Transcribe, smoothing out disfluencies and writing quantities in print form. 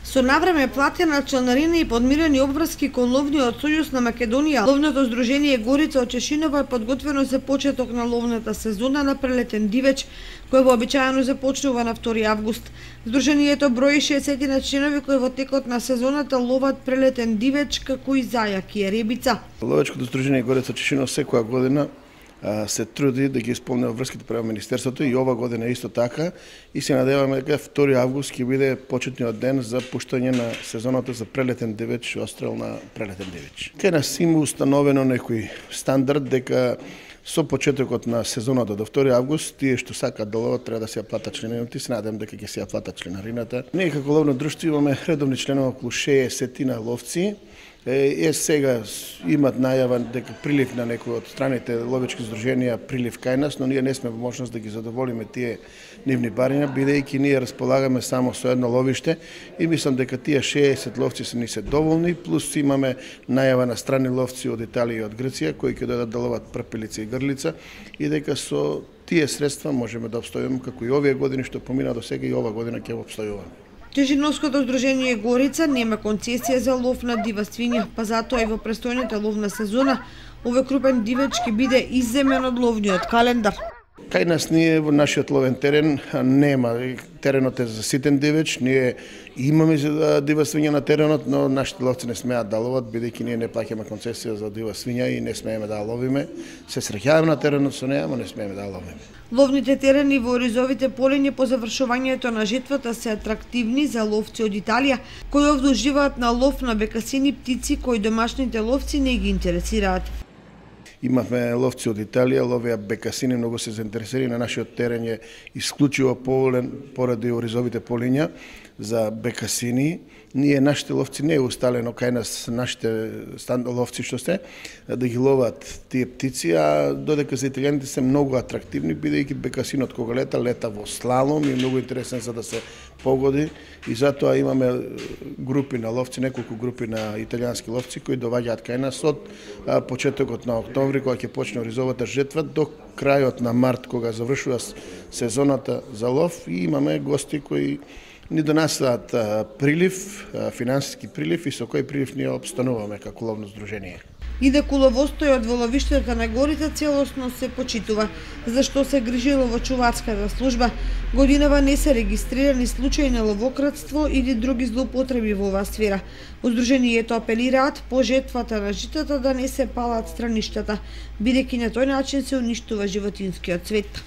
Со навреме платена чланарина и подмирени обврски кон Ловниот сојуз на Македонија, Ловното здружение Горица од Чешинова е подготвено за почеток на ловната сезона на прелетен дивеч, кој вообичаено започнува на 2 август. Здружението брои 60 членови кои во текот на сезоната ловат прелетен дивеч како и зајак и ребица. Ловечкото здружение Горица Чешинова секоја година се труди да ги исполни врските према Министерството и ова година исто така и се надеваме дека 2 август ќе биде почетниот ден за пуштање на сезоната за прелетен дивеч, отстрел на прелетен дивеч. Кај нас има установено некој стандард дека со почетокот на сезоната до 2 август тие што сакаат да ловат треба да се ја платат членарината и се надевам дека ќе се ја платат членарината. Ние како ловно друштво имаме редовни членови околу 60 ловци. Сега имат најава дека прилив на некои од страните ловечки здруженија прилив кај нас, но ние не сме во можност да ги задоволиме тие нивни барања, бидејќи ние располагаме само со едно ловиште и мислам дека тие 60 ловци се доволни, плюс имаме најава на страни ловци од Италија и од Грција кои ќе дојдат да ловат прпелица и грлица и дека со тие средства можеме да обстојуваме како и овие години што помина до сега и ова година ќе обстојуваме. Чешиновското здружение Горица нема концесија за лов на дива свиња, па затоа и во престојната ловна сезона овој крупен дивеч ќе биде изземен од ловниот календар. Кај нас ние во нашиот ловен терен нема, теренот е за ситен дивеч, ние имаме дива свиња на теренот, но нашите ловци не смеат да ловат, бидејќи ние не плаќаме концесија за дива свиња и не смееме да ловиме. Се среќаваме на теренот со неа, но не смееме да ловиме. Ловните терени во оризовите полиња по завршувањето на жетвата се атрактивни за ловци од Италија, кои овде уживаат на лов на бекасини птици кои домашните ловци не ги интересираат. Имавме ловци од Италија, ловеа бекасини, многу се заинтересирани, на нашиот терен е исклучиво поволен поради оризовите полиња за бекасини. Ние, нашите ловци, не е усталено кај нас, нашите ловци што се, да ги ловат тие птици, а додека за италијаните се многу атрактивни, бидејќи бекасинот кога лета во слалом и многу интересен за да се погоди и затоа имаме групи на ловци, неколку групи на италијански ловци кои доаѓаат кај нас од почетокот на октомври кога ќе почне оризовата жетва до крајот на март кога завршува сезоната за лов и имаме гости кои ни донесуваат прилив, финансиски прилив и со кој прилив ние обстануваме како ловно здружение. Инаку ловостојот во ловиштата на Горица целосно се почитува, за што се грижи ловочуварската служба. Годинава не се регистрирани случаи на ловократство или други злоупотреби во оваа сфера. Здружението апелираат по жетвата на житата да не се палат страништата, бидејќи на тој начин се уништува животинскиот свет.